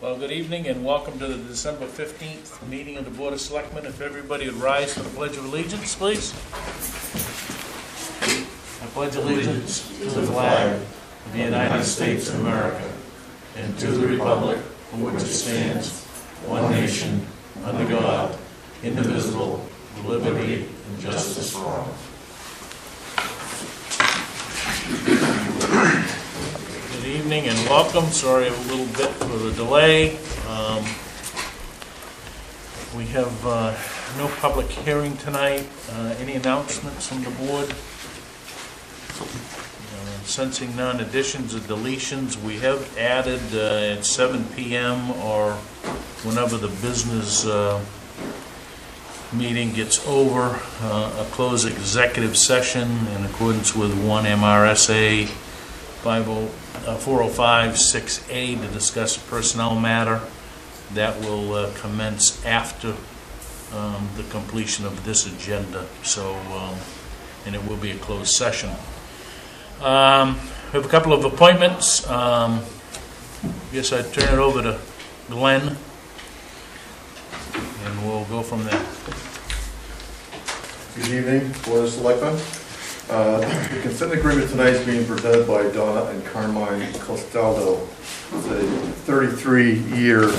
Well, good evening and welcome to the December 15th meeting of the Board of Selectmen. If everybody would rise for the Pledge of Allegiance, please. I pledge allegiance to the flag of the United States of America and to the republic for which it stands, one nation, under God, indivisible, with liberty and justice for all. Good evening and welcome. Sorry a little bit for the delay. We have no public hearing tonight. Any announcements from the board? Sensing none, additions or deletions. We have added at 7 p.m. or whenever the business meeting gets over, a closed executive session in accordance with 1 MRSA 405-6A to discuss a personnel matter. That will commence after the completion of this agenda. So, and it will be a closed session. We have a couple of appointments. I guess I'd turn it over to Glenn, and we'll go from there. Good evening, Board of Selectmen. The consent agreement tonight is being presented by Donna and Carmine Costaldo. It's a 33-year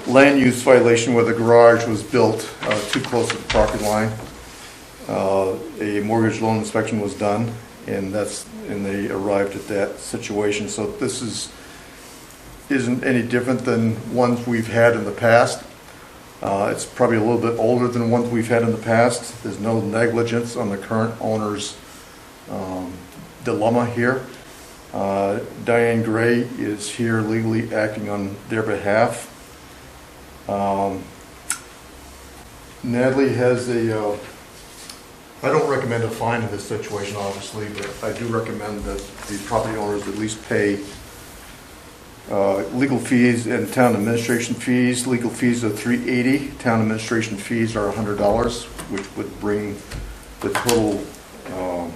land use violation where the garage was built too close to the property line. A mortgage loan inspection was done, and they arrived at that situation. So this isn't any different than ones we've had in the past. It's probably a little bit older than ones we've had in the past. There's no negligence on the current owner's dilemma here. Diane Gray is here legally acting on their behalf. Natalie has I don't recommend a fine in this situation, obviously, but I do recommend that the property owners at least pay legal fees and town administration fees. Legal fees are $380. Town administration fees are $100, which would bring the total, I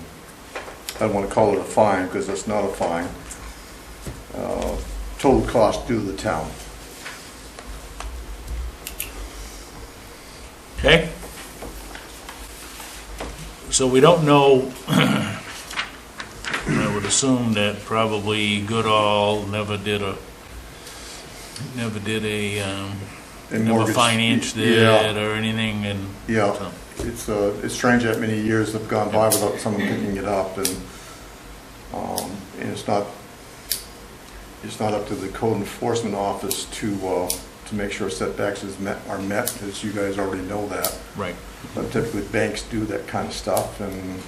don't want to call it a fine because that's not a fine, total cost due to the town. Okay. So we don't know. I would assume that probably Goodall never financed it or anything, and yeah, so. It's strange that many years have gone by without someone picking it up, and it's not up to the code enforcement office to make sure setbacks are met, as you guys already know that. Right. But typically banks do that kind of stuff, and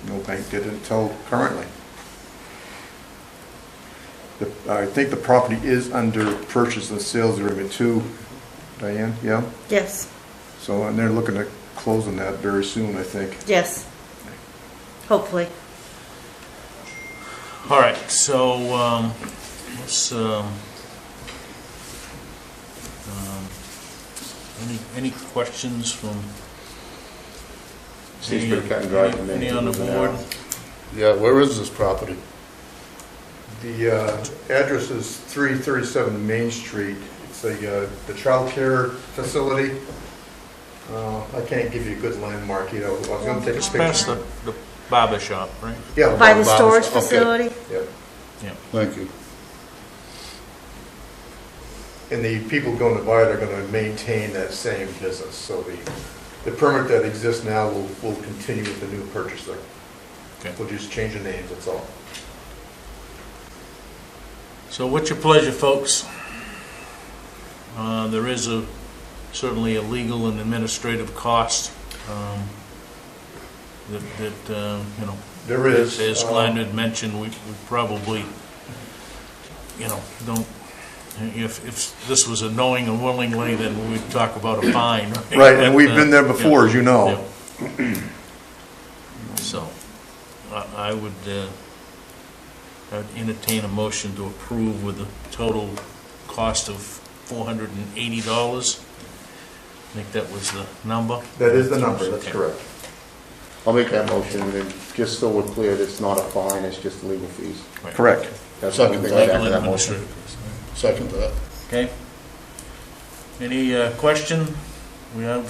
no bank did it until currently. I think the property is under purchase and sales agreement too, Diane, yeah? Yes. So, and they're looking at closing that very soon, I think. Yes. Hopefully. All right, so let's any questions from Seems pretty cut and dry to me. Any on the board? Yeah, where is this property? The address is 337 Main Street. It's the child care facility. I can't give you a good landmark. I was going to take a picture. Past the barber shop, right? Yeah. By the storage Okay. facility? Yeah. Yeah. Thank you. And the people going to buy it are going to maintain that same business. So the permit that exists now will continue with the new purchaser. Okay. We'll just change the names, that's all. So what's your pleasure, folks? There is certainly a legal and administrative cost that There is. as Glenn had mentioned, we probably, don't. If this was a knowing and willingly, then we'd talk about a fine. Right, and we've been there before, as you know. Yeah. So, I would I'd entertain a motion to approve with a total cost of $480. I think that was the number. That is the number, that's Okay. correct. I'll make that motion, and just so we're clear, it's not a fine, it's just legal fees. Right. Correct. That's the only thing I'd add to that motion. Administrative. Second to that. Okay? Any question? We are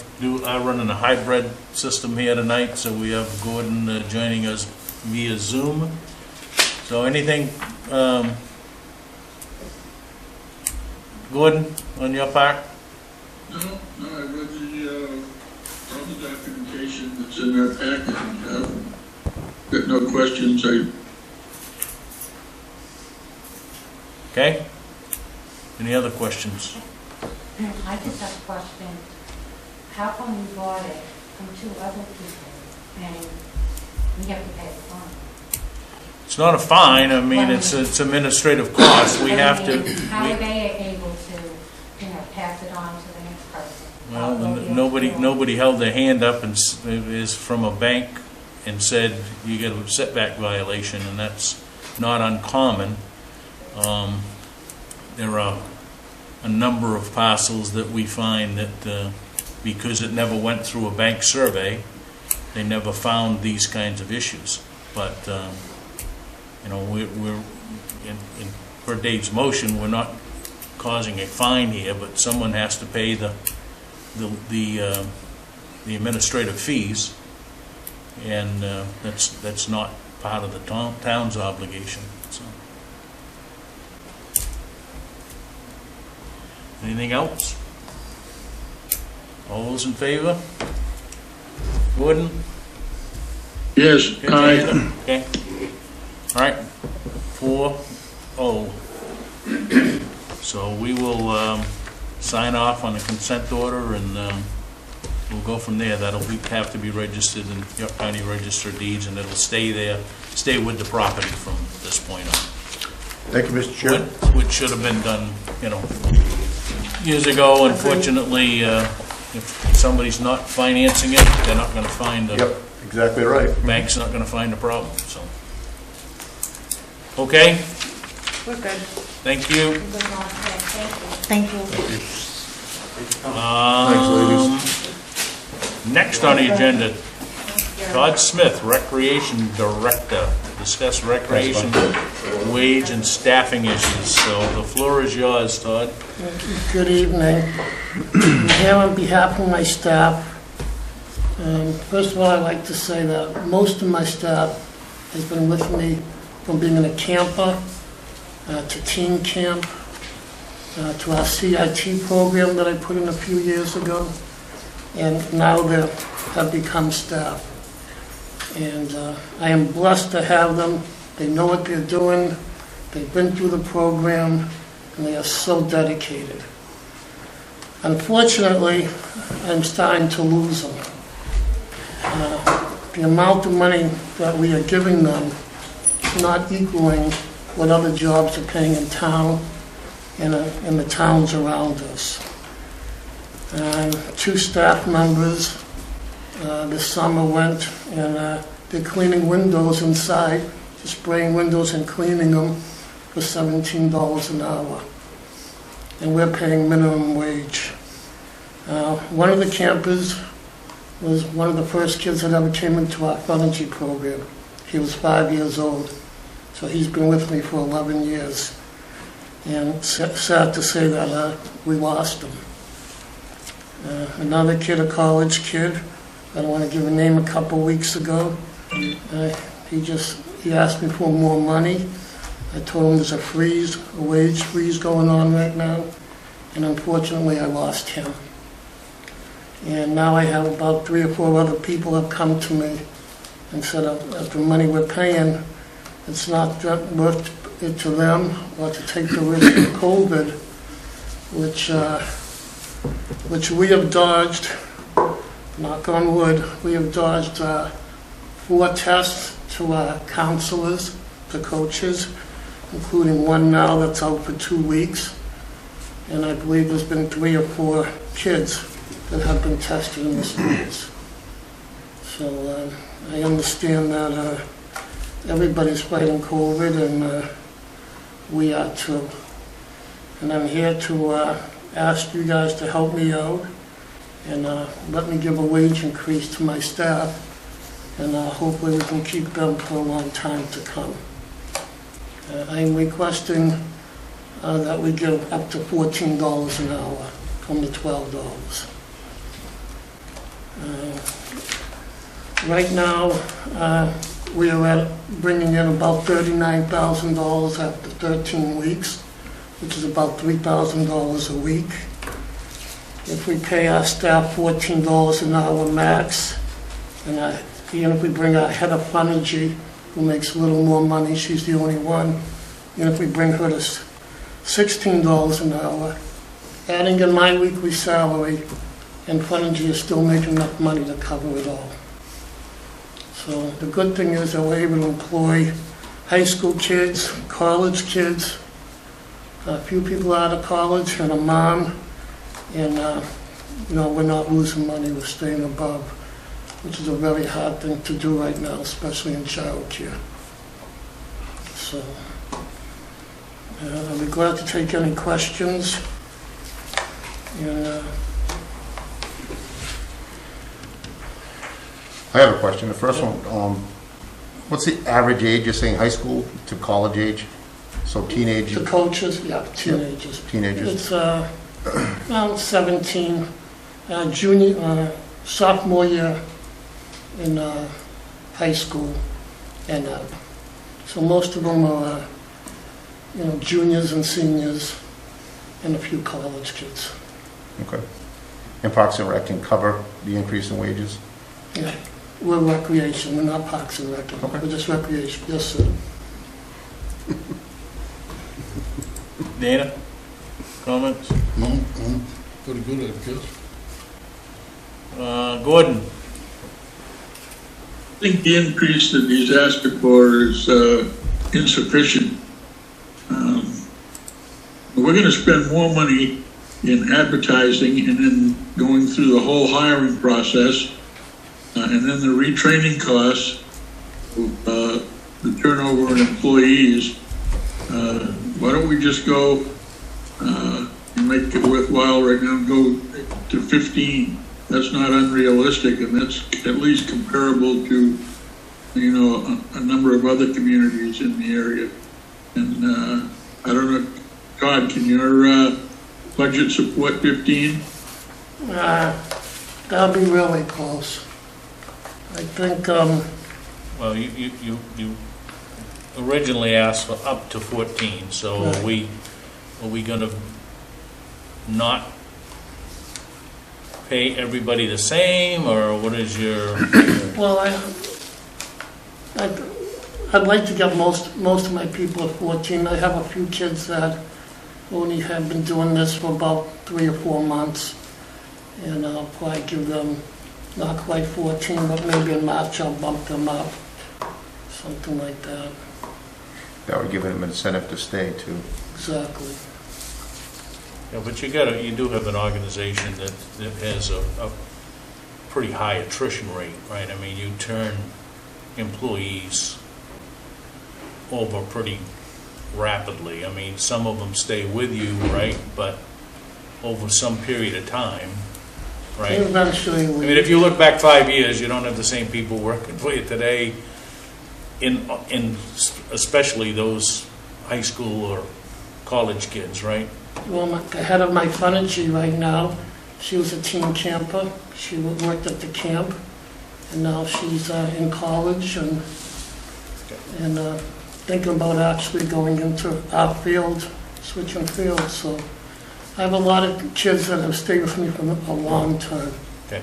running a hybrid system here tonight, so we have Gordon joining us via Zoom. So anything, Gordon, on your part? No, I read all the documentation that's in that packet, and got no questions. Okay? Any other questions? I just have a question. How come you bought it from two other people and we have to pay the fine? It's not a fine, I mean, it's administrative cost, we have to. How are they able to, pass it on to the next person? Well, nobody held their hand up and is from a bank and said, you got a setback violation, and that's not uncommon. There are a number of parcels that we find that because it never went through a bank survey, they never found these kinds of issues. But, we're in per Dave's motion, we're not causing a fine here, but someone has to pay the administrative fees, and that's not part of the town's obligation. So, anything else? All those in favor? Gordon? Yes, aye. Okay. All right. 4-0. So we will sign off on the consent order, and we'll go from there. That'll have to be registered in York County Register of Deeds, and it'll stay with the property from this point on. Thank you, Mr. Chair. Which should have been done, years ago. Unfortunately, if somebody's not financing it, they're not going to find a... Yep, exactly right. Bank's not going to find a problem, so. Okay, We're good. thank you. Thank you. Thank you. Thanks, ladies. Next on the agenda, Todd Smith, Recreation Director. Discuss recreation, wage, and staffing issues. So the floor is yours, Todd. Good evening. I'm here on behalf of my staff. First of all, I'd like to say that most of my staff has been with me from being in a camper to teen camp to our CIT program that I put in a few years ago, and now they have become staff. And I am blessed to have them. They know what they're doing. They've been through the program, and they are so dedicated. Unfortunately, I'm starting to lose them. The amount of money that we are giving them is not equaling what other jobs are paying in town and in the towns around us. Two staff members this summer went and they're cleaning windows inside, just spraying windows and cleaning them for $17 an hour. And we're paying minimum wage. One of the campers was one of the first kids that ever came into our furniture program. He was 5 years old, so he's been with me for 11 years. And sad to say that we lost him. Another kid, a college kid, I don't want to give a name, a couple weeks ago, he asked me for more money. I told him there's a wage freeze going on right now, and unfortunately I lost him. And now I have about 3 or 4 other people have come to me and said that the money we're paying, it's not worth it to them or to take the risk of COVID, which we have dodged. Knock on wood, we have dodged 4 tests to our counselors, to coaches, including one now that's out for 2 weeks. And I believe there's been 3 or 4 kids that have been tested in the schools. So I understand that everybody's fighting COVID, and we are too. And I'm here to ask you guys to help me out and let me give a wage increase to my staff, and hopefully we can keep them for a long time to come. I'm requesting that we give up to $14 an hour from the $12. Right now, we are at bringing in about $39,000 after 13 weeks, which is about $3,000 a week. If we pay our staff $14 an hour max, and even if we bring our head of frontage, who makes a little more money, she's the only one, and if we bring her to $16 an hour, adding in my weekly salary, and frontage is still making enough money to cover it all. So the good thing is that we're able to employ high school kids, college kids, a few people out of college, and a mom, and we're not losing money, we're staying above, which is a very hard thing to do right now, especially in childcare. So I'll be glad to take any questions. And, I have a question. The first one, what's the average age? You're saying high school to college age? So teenage? the coaches, yeah, teenagers. Teenagers. It's around 17, sophomore year in high school, and so most of them are, juniors and seniors, and a few college kids. Okay. And Parks and Rec can cover the increase in wages? Yeah, we're recreation, we're not Parks and Rec, Okay. we're just recreation, yes, sir. Dana, comments? No, pretty good, I guess. Gordon? I think the increase that he's asking for is insufficient. We're going to spend more money in advertising and then going through the whole hiring process, and then the retraining costs, the turnover in employees. Why don't we just go and make it worthwhile right now and go to 15? That's not unrealistic, and that's at least comparable to, a number of other communities in the area. And I don't know, Todd, can your budget support 15? That'll be really close. I think, Well, you originally asked for up to 14, so Right. are we gonna not pay everybody the same, or what is your, well, I'd like to get most of my people at 14. I have a few kids that only have been doing this for about 3 or 4 months, and I'll probably give them not quite 14, but maybe in March I'll bump them up, something like that. That would give them an incentive to stay too. Exactly. yeah, but you do have an organization that has a pretty high attrition rate, right? I mean, you turn employees over pretty rapidly. I mean, some of them stay with you, right? But over some period of time, right? Eventually, I mean, if you look back 5 years, you don't have the same people working for you today, in especially those high school or college kids, right? well, the head of my frontage right now, she was a teen camper. She worked at the camp, and now she's in college and thinking about actually going into our field, switching fields. So I have a lot of kids that have stayed with me for a long time. Okay.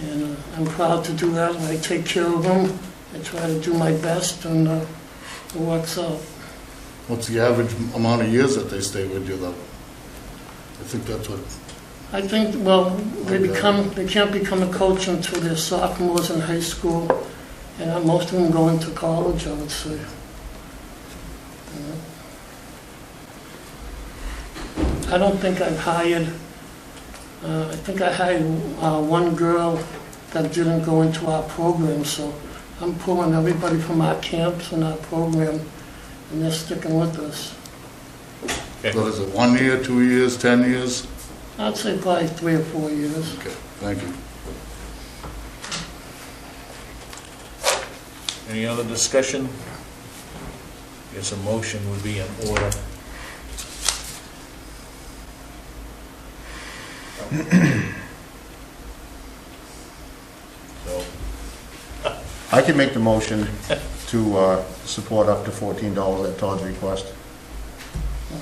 And I'm proud to do that, and I take care of them. I try to do my best, and it works out. What's the average amount of years that they stay with you, though? I think that's what, I think, well, they can't become a coach until they're sophomores in high school, and most of them go into college, I would say. I don't think I've hired, I think I hired one girl that didn't go into our program, so I'm pulling everybody from our camps and our program, and they're sticking with us. what is it, 1 year, 2 years, 10 years? I'd say probably 3 or 4 years. Okay, thank you. Any other discussion? Guess a motion would be in order. So, I can make the motion to support up to $14 at Todd's request,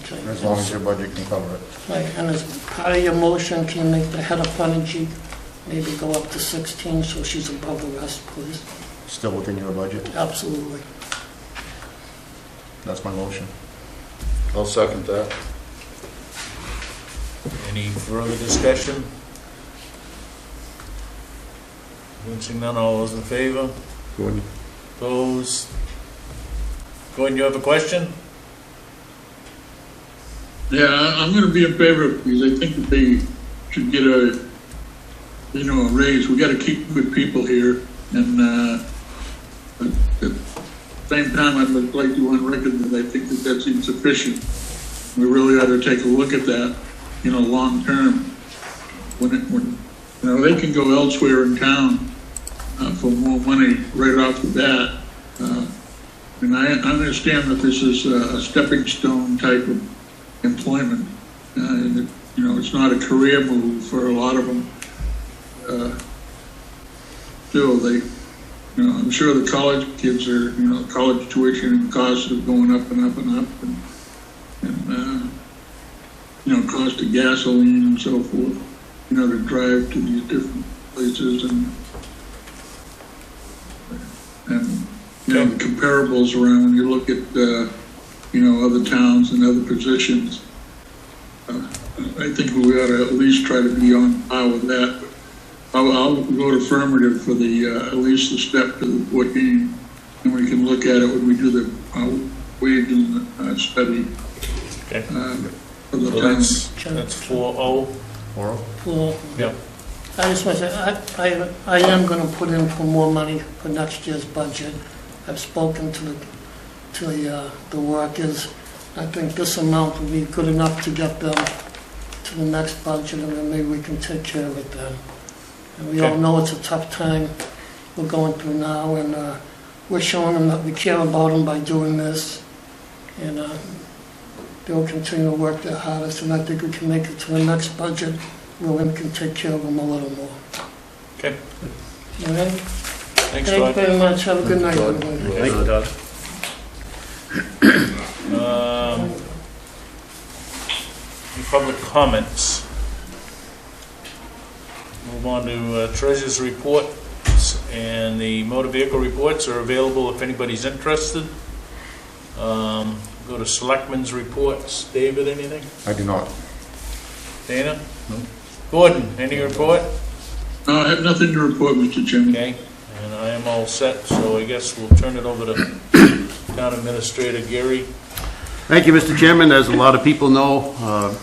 Okay. as long as your budget can cover it. Right, and as part of your motion, can you make the head of frontage maybe go up to 16 so she's above the rest, please? Still within your budget? Absolutely. That's my motion. I'll second that. any further discussion? Seeing none, all those in favor? Gordon? Opposed? Gordon, you have a question? Yeah, I'm gonna be in favor of these. I think that they should get a raise. We gotta keep good people here, and, at the same time, I'd like to on record that I think that that's insufficient. We really ought to take a look at that, long term. When they can go elsewhere in town, for more money right off the bat. And I understand that this is a stepping stone type of employment. And it's not a career move for a lot of them. Still, I'm sure the college kids are, college tuition and costs are going up and up and up, and cost of gasoline and so forth, to drive to these different places, and the comparables around when you look at, other towns and other positions. I think we ought to at least try to be on par with that. I'll vote affirmative for at least the step to the 14, and we can look at it when we do the wage and study. Okay. For the So town. that's 4-0. 4-0? Well, Yep. I just want to say, I am going to put in for more money for next year's budget. I've spoken to the workers. I think this amount will be good enough to get them to the next budget, and then maybe we can take care of it then. And we all Okay. know it's a tough time we're going through now, and we're showing them that we care about them by doing this. And they'll continue to work their hardest, and I think we can make it to the next budget where we can take care of them a little more. Okay. All right? Thanks, Thank you Todd. very much. Have a good night, Todd. everybody. Thank you, Todd. Any public comments? Move on to treasurer's reports, and the motor vehicle reports are available if anybody's interested. Go to Selectmen's reports. David, anything? I do not. Dana? No. Gordon, any report? I have nothing to report, Mr. Chairman. Okay, and I am all set, so I guess we'll turn it over to Town Administrator Gary. Thank you, Mr. Chairman. As a lot of people know,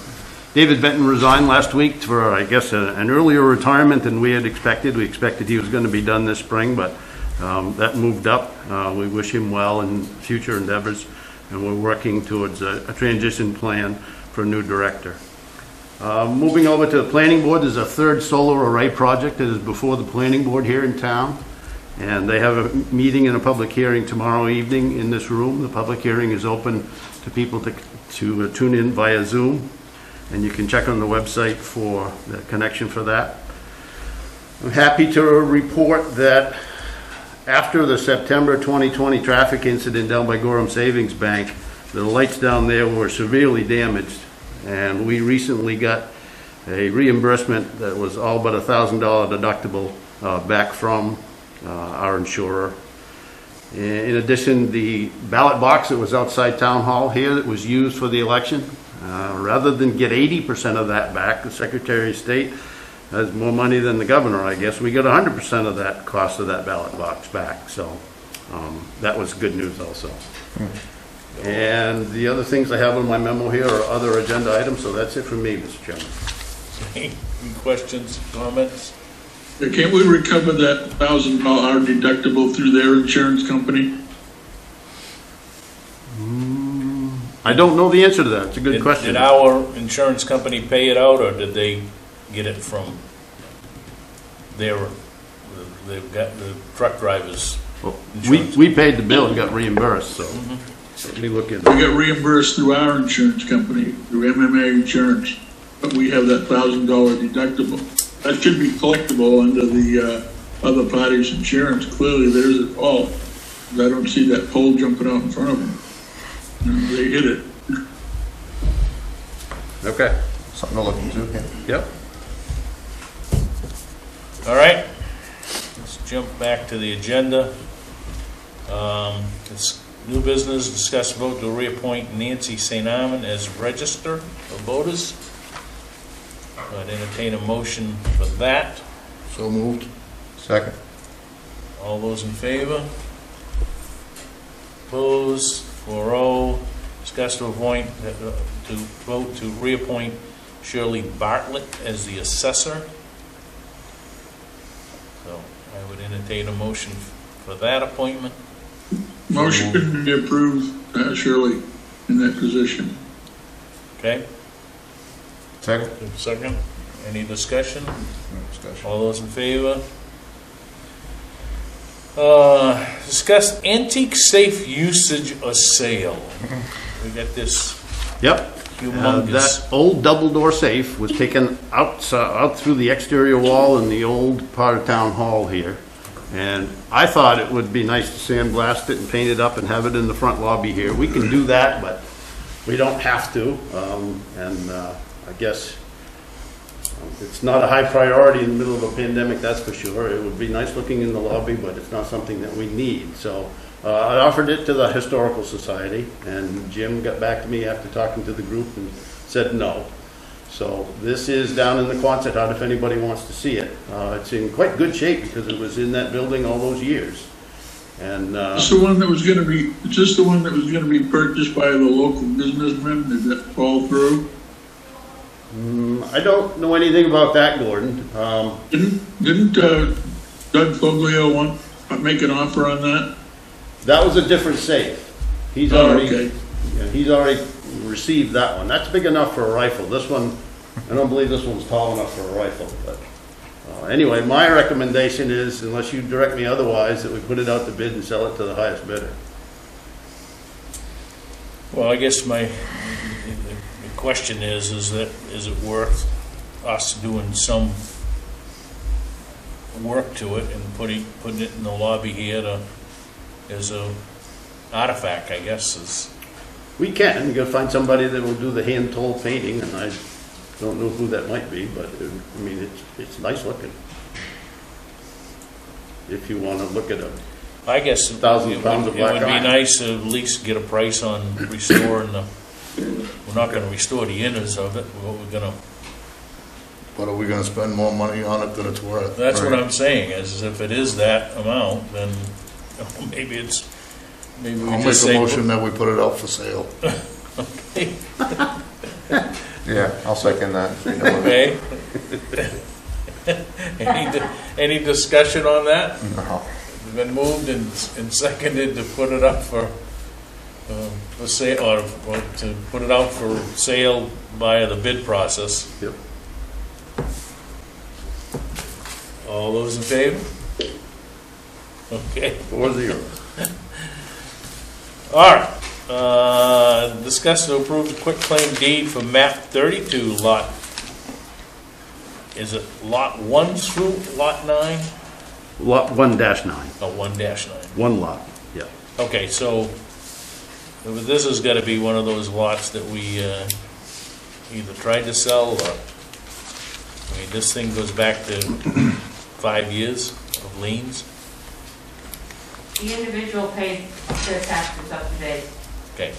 David Benton resigned last week for, I guess, an earlier retirement than we had expected. We expected he was going to be done this spring, but that moved up. We wish him well in future endeavors, and we're working towards a transition plan for a new director. Moving over to the planning board, there's a third solar array project that is before the planning board here in town. And they have a meeting and a public hearing tomorrow evening in this room. The public hearing is open to people to tune in via Zoom. And you can check on the website for the connection for that. I'm happy to report that after the September 2020 traffic incident down by Gorham Savings Bank, the lights down there were severely damaged. And we recently got a reimbursement that was all but $1,000 deductible back from our insurer. In addition, the ballot box that was outside Town Hall here that was used for the election, rather than get 80% of that back, the Secretary of State has more money than the governor, I guess. We got 100% of that cost of that ballot box back. So that was good news also. And the other things I have on my memo here are other agenda items, so that's it from me, Mr. Chairman. Any questions, comments? Can't we recover that $1,000 deductible through their insurance company? I don't know the answer to that. It's a good question. Did our insurance company pay it out, or did they get it from they've got the truck drivers? Well, insurance? we paid the bill and got reimbursed, so let me look into We it. got reimbursed through our insurance company, through MMA Insurance. but we have that $1,000 deductible. That should be collectible under the other party's insurance. Clearly, there's a fault. I don't see that pole jumping out in front of them. They hit it. Okay. Something to look into, yeah. Yep. All right, let's jump back to the agenda. It's new business, discuss vote to reappoint Nancy St.Amand as Registrar of Voters. I'd entertain a motion for that. So moved. Second. All those in favor? Opposed? 4-0. Discuss to vote to reappoint Shirley Bartlett as the Assessor. So I would entertain a motion for that appointment. Motion to be approved, Shirley, in that position. Okay? Second. Second. Any discussion? No discussion. All those in favor? Discuss antique safe usage or sale. We got this Yep. humongous. That old double door safe was taken out through the exterior wall in the old part of town hall here. And I thought it would be nice to sandblast it and paint it up and have it in the front lobby here. We can do that, but we don't have to. I guess it's not a high priority in the middle of a pandemic, that's for sure. It would be nice looking in the lobby, but it's not something that we need. So I offered it to the Historical Society, and Jim got back to me after talking to the group and said no. So this is down in the Quonset hut if anybody wants to see it. It's in quite good shape because it was in that building all those years. And Is the one that was going to be? Is this the one that was going to be purchased by the local businessman? Did that fall through? I don't know anything about that, Gordon. Didn't Doug Foglio make an offer on that? That was a different safe. He's Oh, already okay. he's already received that one. That's big enough for a rifle. This one, I don't believe this one's tall enough for a rifle. But anyway, my recommendation is, unless you direct me otherwise, that we put it out to bid and sell it to the highest bidder. Well, I guess the question is it worth us doing some work to it and putting it in the lobby here as a artifact, I guess, is. We can. You got to find somebody that will do the hand-told painting, and I don't know who that might be, but I mean, it's nice looking. If you want to look at I guess 1,000 pounds of black It would be iron. nice to at least get a price on restoring we're not going to restore the innards of it. We're going to. But are we gonna spend more money on it than it's worth? That's what Right. I'm saying. Is if it is that amount, then maybe we I'll make just a say. motion that we put it out for sale. Yeah, I'll second that. Okay. Any discussion on that? No. It's been moved and seconded to put it up for sale, or to put it out for sale via the bid process. Yep. All those in favor? Okay. 4-0. All right. Discuss and approve the quitclaim deed for map 32 lot. Is it lot 1 through lot 9? Lot 1-9. Oh, 1-9. One lot. Yeah. Okay, so this is going to be one of those lots that we either tried to sell or, I mean, this thing goes back to 5 years of liens. The individual paid their taxes up to date. Okay.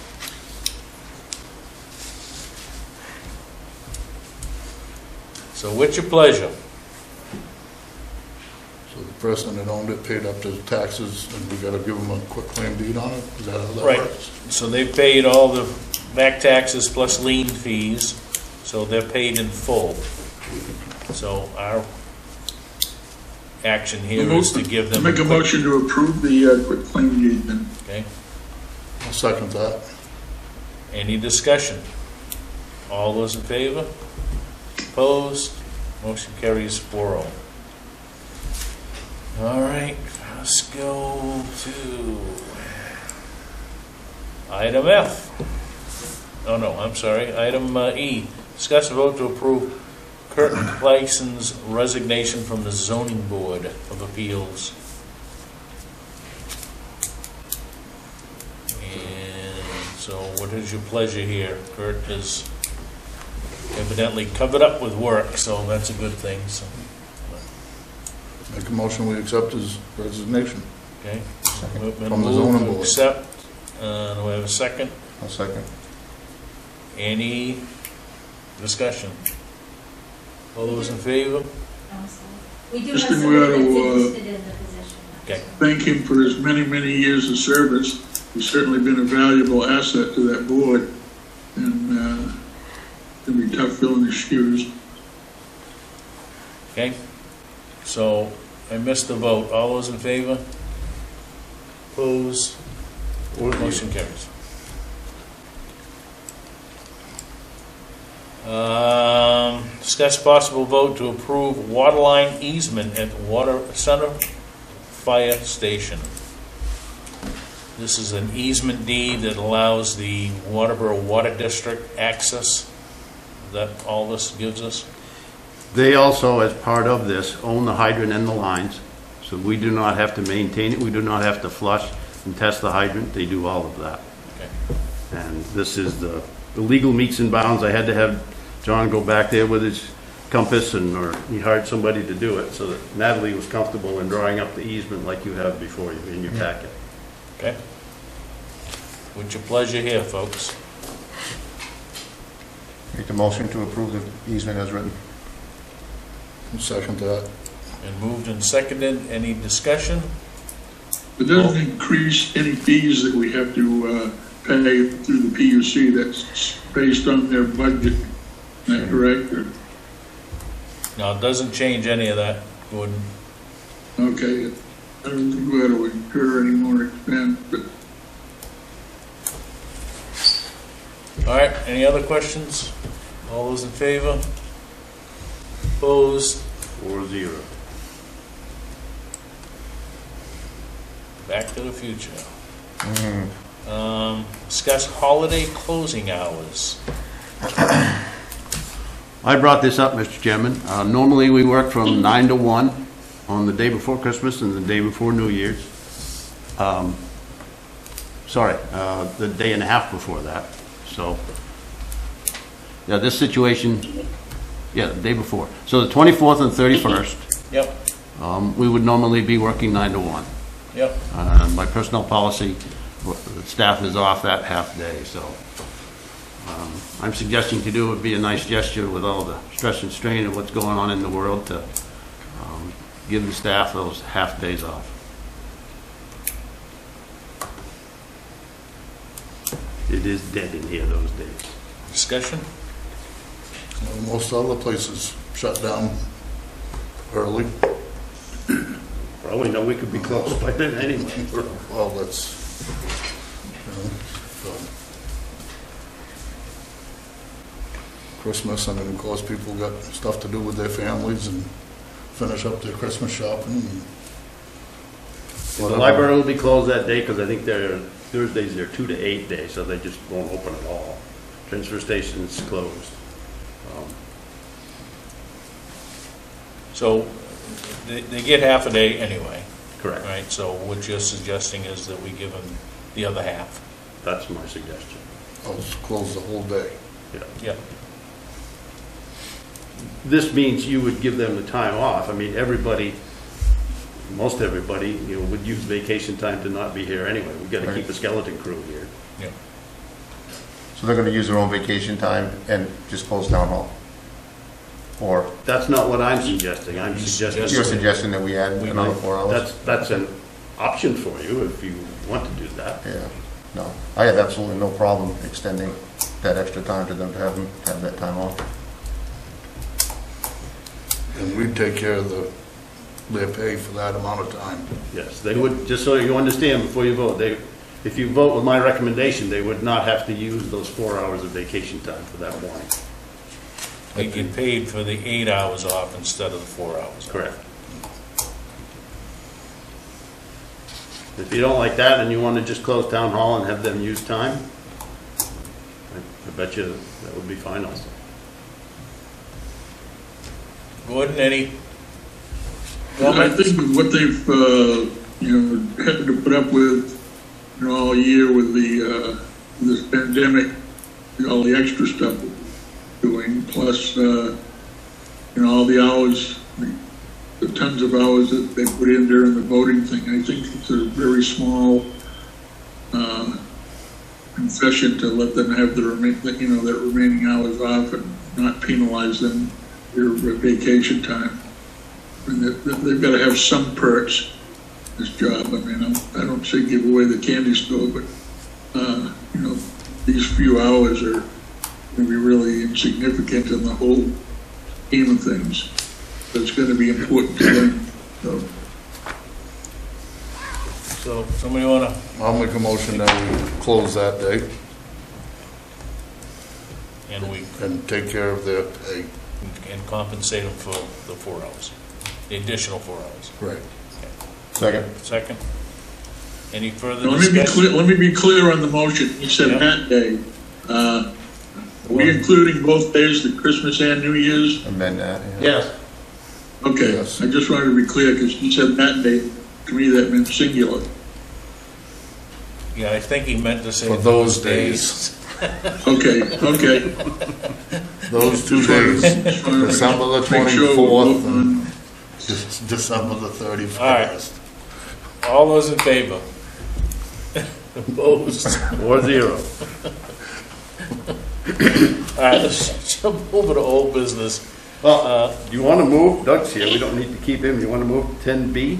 So what's your pleasure? So the person that owned it paid up his taxes, and we gotta give them a quitclaim deed on it? Is that how that Right. works? So they've paid all the back taxes plus lien fees, so they're paid in full. So our action here is to give them. Make a motion to approve the quitclaim deed then. Okay. I'll second that. Any discussion? All those in favor? Opposed? Motion carries 4-0. All right, let's go to item F. Oh, no, I'm sorry. Item E, Discuss a vote to approve Kurt Clason's resignation from the Zoning Board of Appeals. And so what is your pleasure here? Kurt is evidently covered up with work, so that's a good thing. So, Make a motion, we accept his resignation. okay. From the zoning board. Accept. Do we have a second? I'll second. Any discussion? All those in favor? We do have Just somebody think we ought that's to, interested in the position. Okay. Thank him for his many, many years of service. He's certainly been a valuable asset to that board, and it'll be tough filling his shoes. Okay. So I missed the vote. All those in favor? Opposed? Motion carries. Discuss possible vote to approve waterline easement at Water Center Fire Station. This is an easement deed that allows the Waterboro Water District access. Is that all this gives us? They also, as part of this, own the hydrant and the lines, so we do not have to maintain it, we do not have to flush and test the hydrant, they do all of that. Okay. And this is the legal meets and bounds. I had to have John go back there with his compass, or he hired somebody to do it, so that Natalie was comfortable in drawing up the easement like you have before you in your packet. Okay. What's your pleasure here, folks? Make the motion to approve the easement as written. Second that. And moved and seconded. Any discussion? It doesn't increase any fees that we have to pay through the PUC. That's based on their budget. Is that correct? Or- No, it doesn't change any of that, Gordon. Okay. I don't think we ought to incur any more expense, but All right, any other questions? All those in favor? Opposed? 4-0. Back to the future. Discuss holiday closing hours. I brought this up, Mr. Chairman. Normally, we work from 9 to 1 on the day before Christmas and the day before New Year's. The day and a half before that. So, yeah, this situation, the day before. So the 24th and 31st, Yep, we would normally be working 9 to 1. yep. By personnel policy, the staff is off that half day, so I'm suggesting to do it would be a nice gesture with all the stress and strain of what's going on in the world to give the staff those half days off. It is dead in here those days. Discussion? Most other places shut down early. For all we know, we could be closed by then anyway. Well, that's, so. Christmas, and then of course people got stuff to do with their families and finish up their Christmas shopping. And The library will be closed that day because I think Thursdays are 2 to 8 days, so they just won't open at all. Transfer station's closed. So they get half a day anyway, Correct. right? So what you're suggesting is that we give them the other half. That's my suggestion. I'll just close the whole day. Yeah. Yep. This means you would give them the time off. I mean, most everybody, would use vacation time to not be here anyway. We've got to keep a skeleton crew here. Yep. So they're gonna use their own vacation time and just close town hall? Or That's not what I'm suggesting. I'm suggesting you're suggesting that we add another 4 hours? that's an option for you if you want to do that. Yeah, no, I have absolutely no problem extending that extra time to them to have that time off. And we'd take care of their pay for that amount of time. Yes, they would, just so you understand before you vote, if you vote with my recommendation, they would not have to use those 4 hours of vacation time for that morning. They get paid for the 8 hours off instead of the 4 hours off. Correct. If you don't like that and you want to just close town hall and have them use time, I bet you that would be fine also. Gordon, any I comments? think with what they've, had to put up with, all year with this pandemic, all the extra stuff we're doing, plus, all the hours, the tons of hours that they put in during the voting thing, I think it's a very small, concession to let them have their remaining hours off and not penalize them their vacation time. I mean, they've got to have some perks, this job. I mean, I don't say give away the candy store, but, these few hours are going to be really insignificant in the whole scheme of things. So it's going to be important to them. So, somebody wanna, I'll make a motion that we close that day and take care of their pay. and compensate them for the 4 hours, the additional 4 hours. Right. Second. Second? Any further Now, let discussion? me be clear on the motion. You said that day. Are we including both days, the Christmas and New Year's? Amend that. Yes. Okay, Yes. I just wanted to be clear because you said that day. To me, that meant singular. Yeah, I think he meant to say For those days. Okay. Those 2 days, December the Make sure we're 24th voting and on- December the 31st. All right. All those in favor? Opposed? 4-0. All right, let's jump over to old business. Well, do you want to move? Doug's here. We don't need to keep him. You want to move 10B?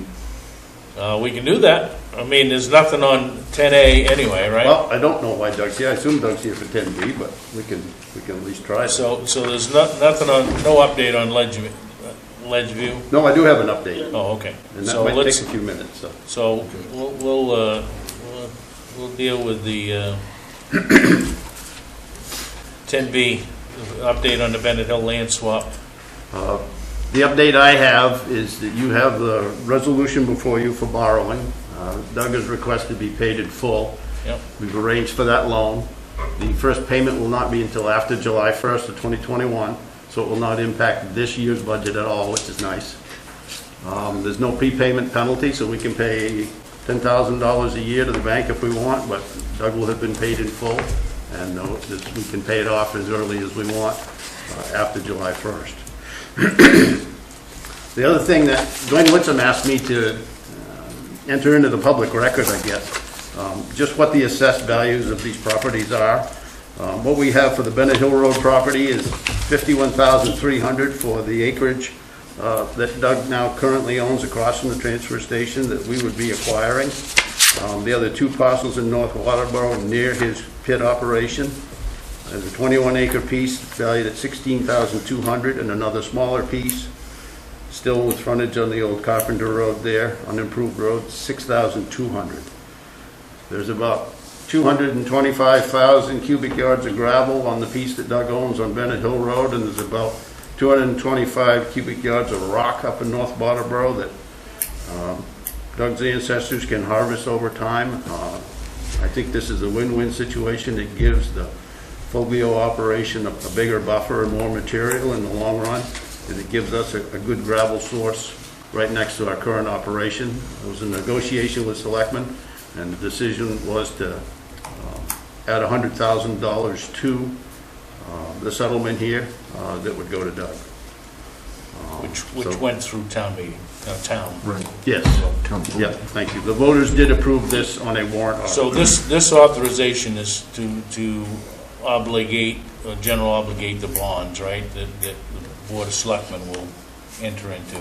We can do that. I mean, there's nothing on 10A anyway, right? Well, I don't know why Doug's here. I assume Doug's here for 10B, but we can at least try it. So there's nothing on, no update on Ledgeview? No, I do have an update, Oh, okay. and that So might let's, take a few minutes, so. so we'll deal with the 10B, update on the Bennett Hill land swap. The update I have is that you have the resolution before you for borrowing. Doug has requested to be paid in full. Yep. We've arranged for that loan. The first payment will not be until after July 1st of 2021, so it will not impact this year's budget at all, which is nice. There's no prepayment penalty, so we can pay $10,000 a year to the bank if we want, but Doug will have been paid in full, and we can pay it off as early as we want after July 1st. The other thing that Dwayne Whitsom asked me to enter into the public record, I guess, just what the assessed values of these properties are. What we have for the Bennett Hill Road property is $51,300 for the acreage that Doug now currently owns across from the transfer station that we would be acquiring. The other 2 parcels in North Waterboro near his pit operation. There's a 21-acre piece valued at $16,200, and another smaller piece, still with frontage on the old Carpenter Road there, unimproved road, $6,200. There's about 225,000 cubic yards of gravel on the piece that Doug owns on Bennett Hill Road, and there's about 225 cubic yards of rock up in North Waterboro that Doug's ancestors can harvest over time. I think this is a win-win situation. It gives the Foglio operation a bigger buffer and more material in the long run, and it gives us a good gravel source right next to our current operation. It was a negotiation with Selectmen, and the decision was to add $100,000 to the settlement here that would go to Doug. Which went through town meeting, town. Right. Yes. Yeah, thank you. The voters did approve this on a warrant article. So this authorization is to obligate, general obligate the bonds, right, that the Board of Selectmen will enter into,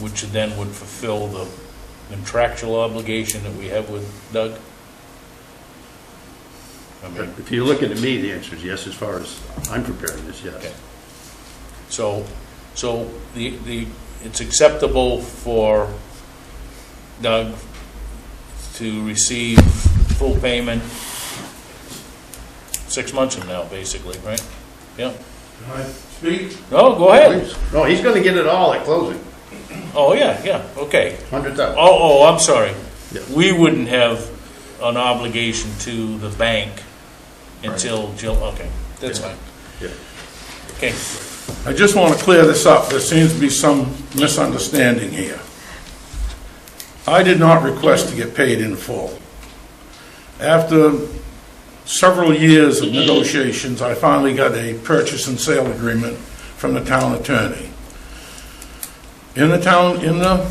which then would fulfill the contractual obligation that we have with Doug? I mean, If you're looking at me, the answer is yes, as far as I'm preparing this, yes. okay. So it's acceptable for Doug to receive full payment 6 months from now, basically, right? Yeah. Can I speak? No, go ahead. No, he's gonna get it all at closing, Oh, yeah, okay. 100,000. Oh, I'm sorry. Yeah. We wouldn't have an obligation to the bank until okay, that's fine. Yeah. Okay, I just want to clear this up. There seems to be some misunderstanding here. I did not request to get paid in full. After several years of negotiations, I finally got a purchase and sale agreement from the town attorney. In the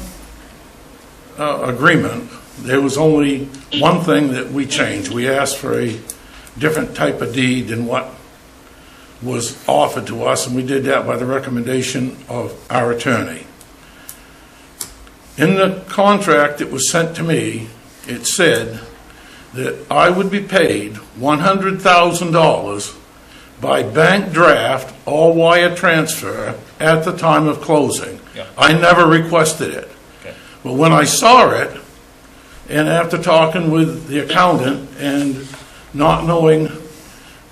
agreement, there was only one thing that we changed. We asked for a different type of deed than what was offered to us, and we did that by the recommendation of our attorney. In the contract that was sent to me, it said that I would be paid $100,000 by bank draft or wire transfer at the time of closing. Yeah. I never requested it. Okay. But when I saw it, and after talking with the accountant and not knowing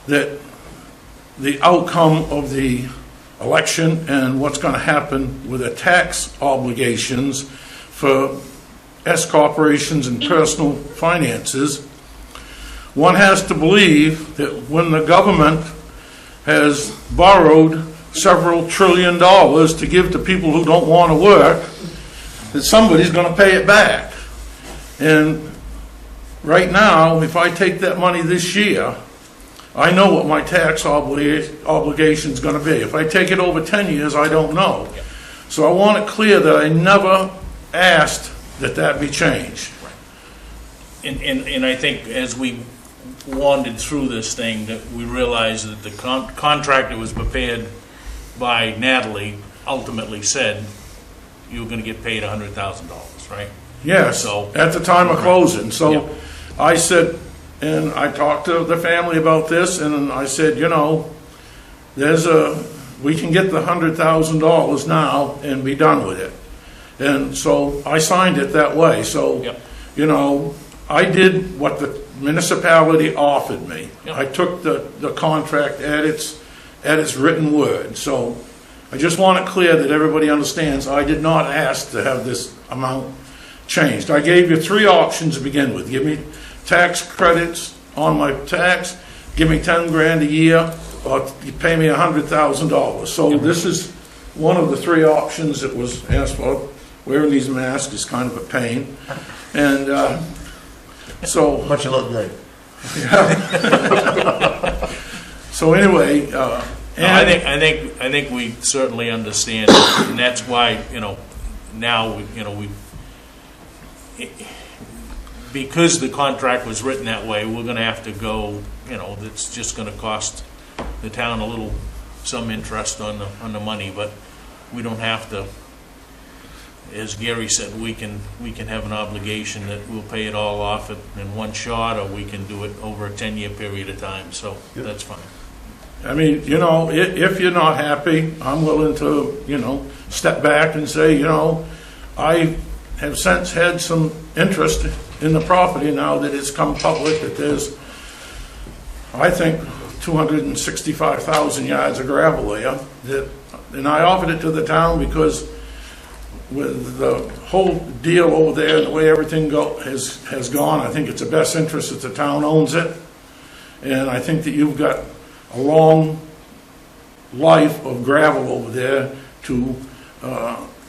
that the outcome of the election and what's going to happen with the tax obligations for S corporations and personal finances, one has to believe that when the government has borrowed several $1 trillion to give to people who don't want to work, that somebody's going to pay it back. And right now, if I take that money this year, I know what my tax obligation is going to be. If I take it over 10 years, I don't know. So I want it clear that I never asked that be changed. And I think as we wandered through this thing, that we realized that the contract that was prepared by Natalie ultimately said you were going to get paid $100,000, right? Yes, So- at the time of closing. So Yep. I said, and I talked to the family about this, and I said, you know, we can get the $100,000 now and be done with it. And so I signed it that way. So, Yep. you know, I did what the municipality offered me. Yep. I took the contract at its written word. So I just want it clear that everybody understands I did not ask to have this amount changed. I gave you 3 options to begin with. Give me tax credits on my tax, give me 10 grand a year, or you pay me $100,000. So this is one of the 3 options that was asked for. Wearing these masks is kind of a pain. And so... But you look good. So anyway, No, and I think we certainly understand, and that's why, now, because the contract was written that way, we're gonna have to go, it's just gonna cost the town some interest on the money, but we don't have to, as Gary said, we can have an obligation that we'll pay it all off in one shot, or we can do it over a 10-year period of time, so that's fine. I mean, if you're not happy, I'm willing to, step back and say, I have since had some interest in the property now that it's come public, that there's, I think, 265,000 yards of gravel there, and I offered it to the town because with the whole deal over there and the way everything has gone, I think it's the best interest that the town owns it, and I think that you've got a long life of gravel over there to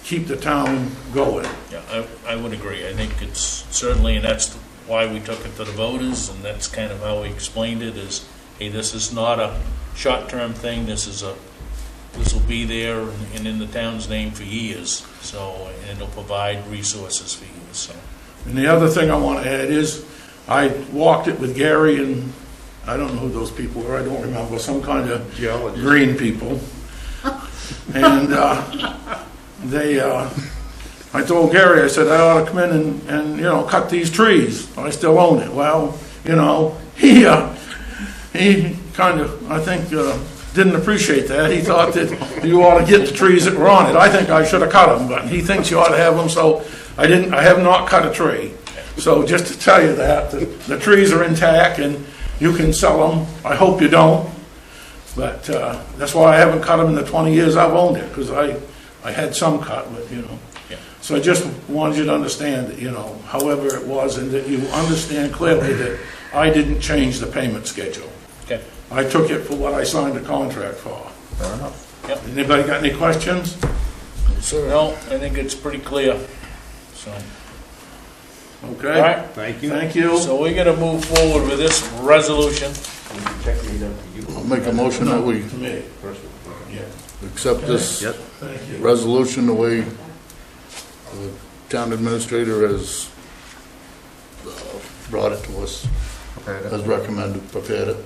keep the town going. Yeah, I would agree. I think it's certainly, and that's why we took it to the voters, and that's kind of how we explained it, is, hey, this is not a short-term thing, this will be there and in the town's name for years, so, and it'll provide resources for years, so. And the other thing I want to add is, I walked it with Gary and I don't know who those people were, I don't remember, some kind of Geologist. green people. And I told Gary, I said, I ought to come in and cut these trees. I still own it. Well, he kind of, I think, didn't appreciate that. He thought that you ought to get the trees that were on it. I think I should have cut them, but he thinks you ought to have them, so I have not cut a tree. So just to tell you that, the trees are intact and you can sell them. I hope you don't. But that's why I haven't cut them in the 20 years I've owned it, because I had some cut, but Yeah. So I just wanted you to understand that, however it was, and that you understand clearly that I didn't change the payment schedule. Okay. I took it for what I signed the contract for. Fair enough. Yep. Anybody got any questions? No, I think it's pretty clear, so. Okay. All right, Thank you. Thank you. so we're gonna move forward with this resolution. I'll make a motion that we To me. accept this Yep. Thank you. resolution the way the town administrator has brought it to us, as recommended, prepared it.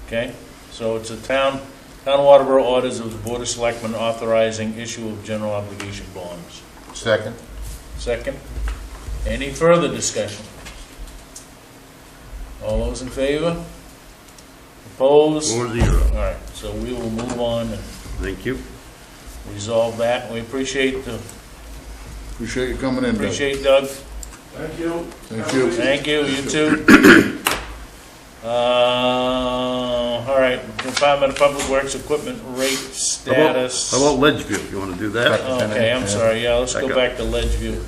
Okay, so it's a town of Waterboro orders of the Board of Selectmen authorizing issue of general obligation bonds. Second. Second, any further discussion? All those in favor? Opposed? 4-0. All right, so we will move on and Thank you. resolve that. We appreciate Appreciate you coming in, Doug. Doug. Thank you. Thank you. Thank you, you too. All right, Department of Public Works equipment rate status. How about Ledgeview, if you want to do that? Okay, I'm sorry, yeah, let's go back to Ledgeview.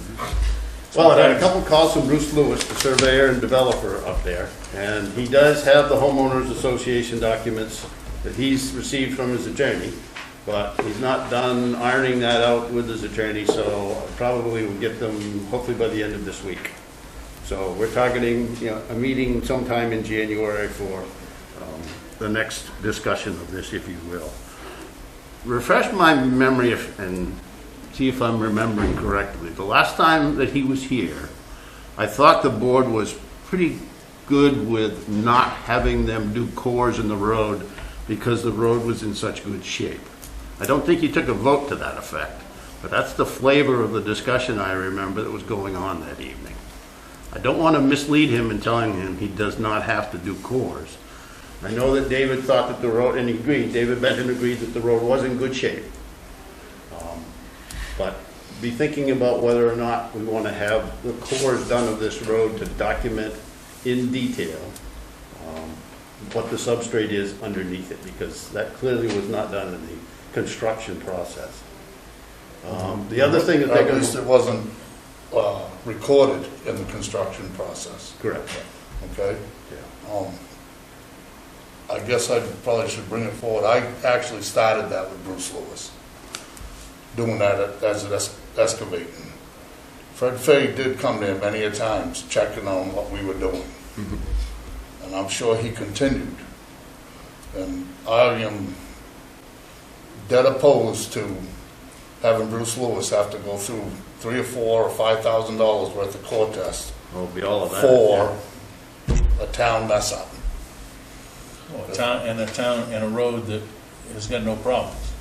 Well, I had a couple calls from Bruce Lewis, the surveyor and developer up there, and he does have the homeowners association documents that he's received from his attorney, but he's not done ironing that out with his attorney, so probably we'll get them hopefully by the end of this week. So we're targeting, a meeting sometime in January for the next discussion of this, if you will. Refresh my memory and see if I'm remembering correctly. The last time that he was here, I thought the board was pretty good with not having them do cores in the road because the road was in such good shape. I don't think he took a vote to that effect, but that's the flavor of the discussion I remember that was going on that evening. I don't want to mislead him in telling him he does not have to do cores. I know that David thought that the road, and he agreed, David Benton agreed that the road was in good shape. But be thinking about whether or not we want to have the cores done of this road to document in detail what the substrate is underneath it, because that clearly was not done in the construction process. The other thing that they're At going least to... it wasn't recorded in the construction process, Correct. okay? Yeah. I guess I probably should bring it forward. I actually started that with Bruce Lewis, doing that as an excavating. Fred Fay did come there many a times, checking on what we were doing. And I'm sure he continued. And I am dead opposed to having Bruce Lewis have to go through $3,000 or $5,000 worth of core tests It'll be all of that. for a town mess up. A town and a road that has got no problems.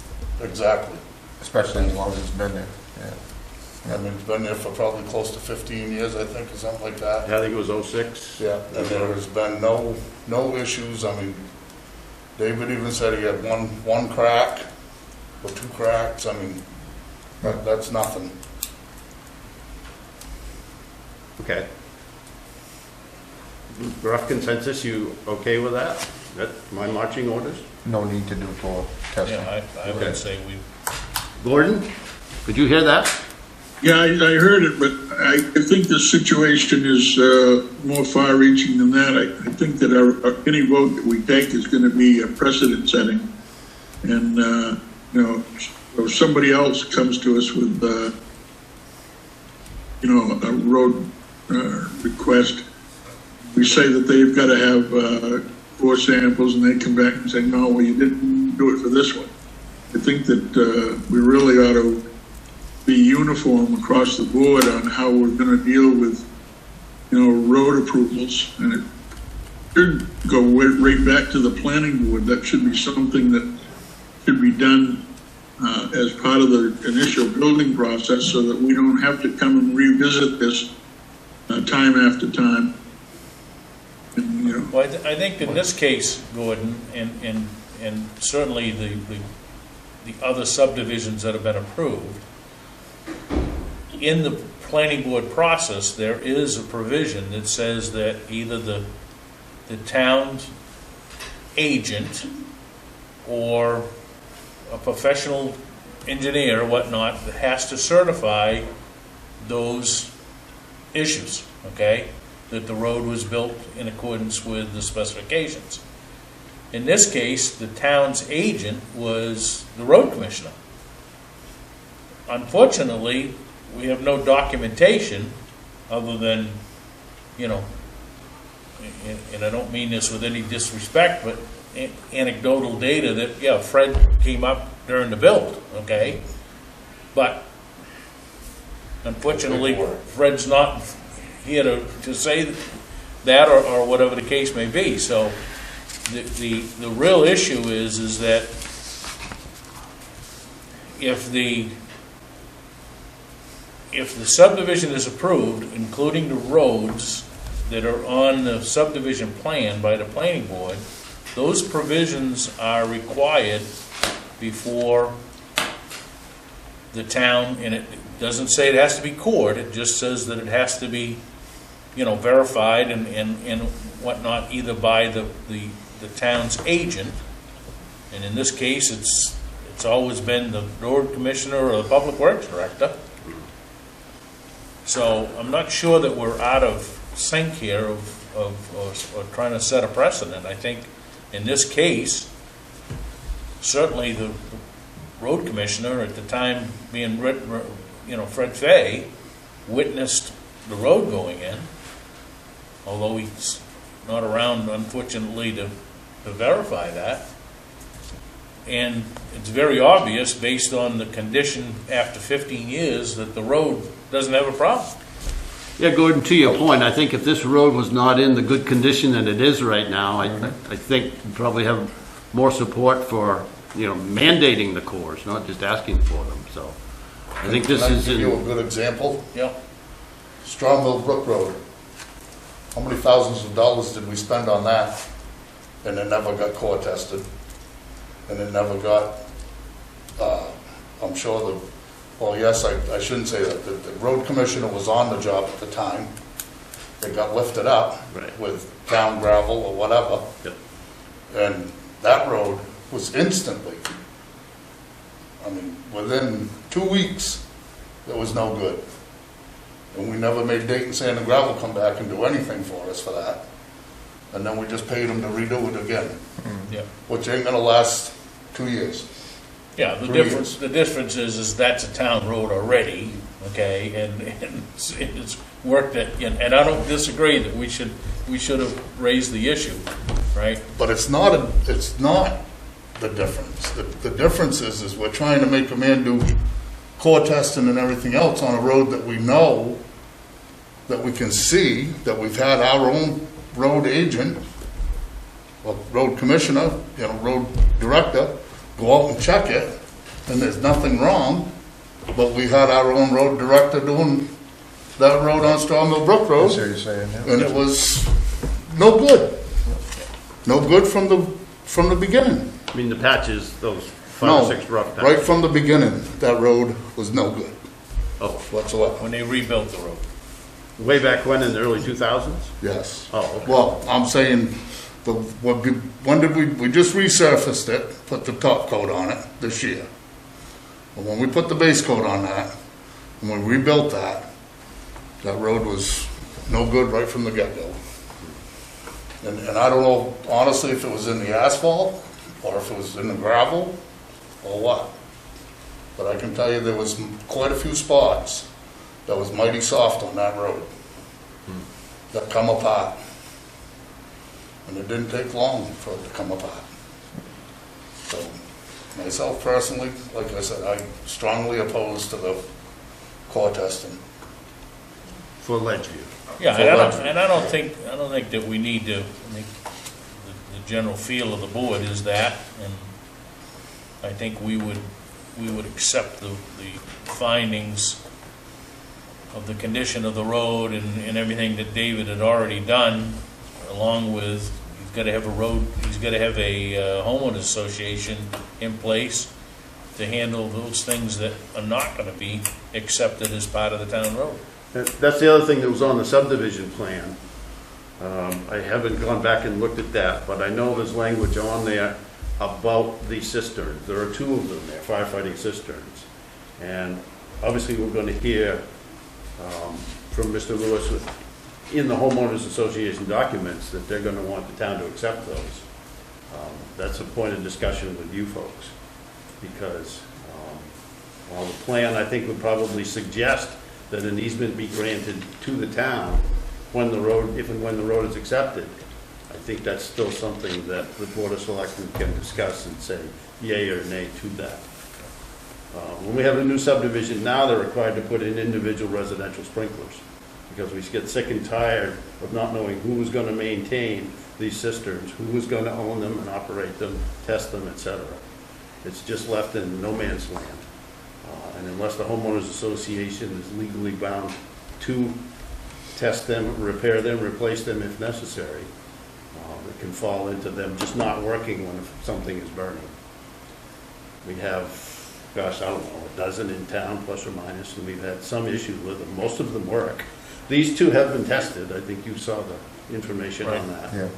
Exactly. Especially as long as it's been there, yeah. I mean, it's been there for probably close to 15 years, I think, or something like that. I think it was 06. Yeah, and there has been no issues. I mean, David even said he had one crack or two cracks. I mean, that's nothing. Okay. Rough consensus, you okay with that? That my marching orders? No need to do core testing. Yeah, I Okay. would say we, Gordon, did you hear that? Yeah, I heard it, but I think the situation is more far-reaching than that. I think that any vote that we take is going to be a precedent-setting. And, if somebody else comes to us with, a road request, we say that they've got to have 4 samples, and they come back and say, no, well, you didn't do it for this one. I think that we really ought to be uniform across the board on how we're going to deal with, road approvals. And it should go right back to the planning board. That should be something that should be done as part of the initial building process, so that we don't have to come and revisit this time after time. And, well, I think in this case, Gordon, and certainly the other subdivisions that have been approved, in the planning board process, there is a provision that says that either the town's agent or a professional engineer or whatnot has to certify those issues, okay? That the road was built in accordance with the specifications. In this case, the town's agent was the road commissioner. Unfortunately, we have no documentation other than, you know, and I don't mean this with any disrespect, but anecdotal data that, yeah, Fred came up during the build, okay? But unfortunately, Fred's not here to say that or whatever the case may be. So the real issue is that if the subdivision is approved, including the roads that are on the subdivision plan by the planning board, those provisions are required before the town, and it doesn't say it has to be cored, it just says that it has to be, you know, verified and whatnot, either by the town's agent, and in this case, it's always been the road commissioner or the public works director. So I'm not sure that we're out of sync here of trying to set a precedent. I think in this case, certainly the road commissioner at the time being, you know, Fred Fay, witnessed the road going in, although he's not around, unfortunately, to verify that. And it's very obvious, based on the condition after 15 years, that the road doesn't have a problem. Yeah, Gordon, to your point, I think if this road was not in the good condition that it is right now, I think you'd probably have more support for, you know, mandating the cores, not just asking for them. So I think this is... Can I give you a good example? Yeah. Straw Mill Brook Road. How many thousands of dollars did we spend on that? And it never got core tested. And it never got, I'm sure well, yes, I shouldn't say that. The road commissioner was on the job at the time. It got lifted up with town gravel or whatever. Yep. And that road was instantly, I mean, within 2 weeks, it was no good. And we never made Dayton Sand and Gravel come back and do anything for us for that. And then we just paid them to redo it again. Yeah. Which ain't gonna last 2 years. Yeah, the difference is that's a town road already, okay, and it's work that, and I don't disagree that we should have raised the issue, right? But it's not the difference. The difference is we're trying to make a man do core testing and everything else on a road that we know, that we can see, that we've had our own road agent, or road commissioner, you know, road director, go out and check it, and there's nothing wrong, but we had our own road director doing that road on Straw Mill Brook Road. That's what you're saying, yeah. And it was no good. No good from the beginning. I mean, the patches, those 5 No, or 6 rough patches. right from the beginning, that road was no good Oh, whatsoever. When they rebuilt the road. way back when, in the early 2000s? Yes. Oh, okay. Well, I'm saying, when did we just resurfaced it, put the top coat on it this year. And when we put the base coat on that, and we rebuilt that road was no good right from the get-go. And I don't know, honestly, if it was in the asphalt, or if it was in the gravel, or what. But I can tell you there was quite a few spots that was mighty soft on that road, that come apart. And it didn't take long for it to come apart. So, myself personally, like I said, I strongly oppose to the core testing. For Ledgeview. Yeah, and I don't think that we need to, I think the general feel of the board is that, and I think we would accept the findings of the condition of the road and everything that David had already done, along with he's got to have a homeowners association in place to handle those things that are not going to be accepted as part of the town road. That's the other thing that was on the subdivision plan. I haven't gone back and looked at that, but I know there's language on there about the cisterns. There are 2 of them there, firefighting cisterns. And obviously we're going to hear from Mr. Lewis in the homeowners association documents that they're going to want the town to accept those. that's a point of discussion with you folks, because while the plan, I think, would probably suggest that an easement be granted to the town when the road, if and when the road is accepted, I think that's still something that the Board of Selectmen can discuss and say yay or nay to that. When we have a new subdivision now, they're required to put in individual residential sprinklers, because we get sick and tired of not knowing who was going to maintain these cisterns, who was going to own them and operate them, test them, etc. It's just left in no man's land. And unless the homeowners association is legally bound to test them, repair them, replace them if necessary, it can fall into them just not working when something is burning. We have, gosh, I don't know, a dozen in town, plus or minus, and we've had some issues with them. Most of them work. These two have been tested. I think you saw the information on that. Yeah.